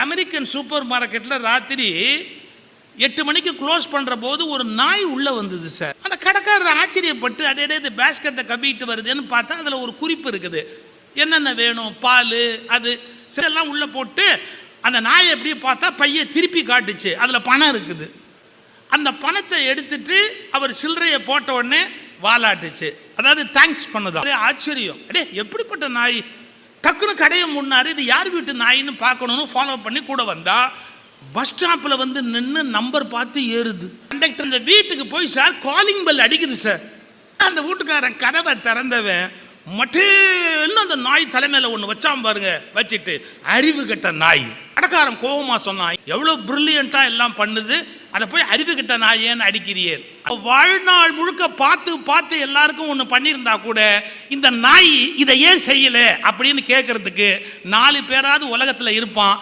American super மார்க்கெட்டில் ராத்திரி 8 மணிக்கு க்ளோஸ் பண்ணுற போது ஒரு நாய் உள்ளே வந்தது சார். அந்த கடைக்காரர் ஆச்சரியப்பட்டு அடையே இது பேஸ்கெட்டை கவிட்டு வருதுன்னு பார்த்தா அதில் ஒரு குறிப்பு இருக்குது. என்னென்ன வேணும், பால், அது எல்லாம் உள்ளே போட்டு அந்த நாயை எப்படி பார்த்தா பையை திருப்பி காட்டுச்சு, அதில் பணம் இருக்குது. அந்த பணத்தை எடுத்துட்டு அவர் சில்லறையை போட்ட உடனே வாலாட்டுச்சு, அதாவது தேங்க்ஸ் பண்ணதா. ஆச்சரியம், அடே எப்படிப்பட்ட நாய், டக்குன்னு கடையை முன்னாரு, இது யார் வீட்டு நாயின்னு பார்க்கணும்னு ஃபாலோ பண்ணி கூட வந்தா பஸ் ஸ்டாப்பில் வந்து நின்று நம்பர் பார்த்து ஏறுது. கண்டக்டர் இந்த வீட்டுக்கு போய் சார் காலிங் பெல் அடிக்குது சார். அந்த வீட்டுக்காரன் கதவை திறந்தவன் மட்டேன்னு அந்த நாய் தலைமையில ஒன்று வச்சாம பாருங்க, வச்சுட்டு அறிவு கெட்ட நாய். கடைக்காரன் கோபமா சொன்னான், எவ்வளவு பிரில்லியண்டா எல்லாம் பண்ணுது, அதை போய் அறிவு கெட்ட நாயேன்னு அடிக்கிறியே. வாழ்நாள் முழுக்க பார்த்து பார்த்து எல்லாருக்கும் ஒன்று பண்ணியிருந்தா கூட இந்த நாய் இதை ஏன் செய்யல அப்படின்னு கேட்கறதுக்கு 4 பேராவது உலகத்தில் இருப்பான்.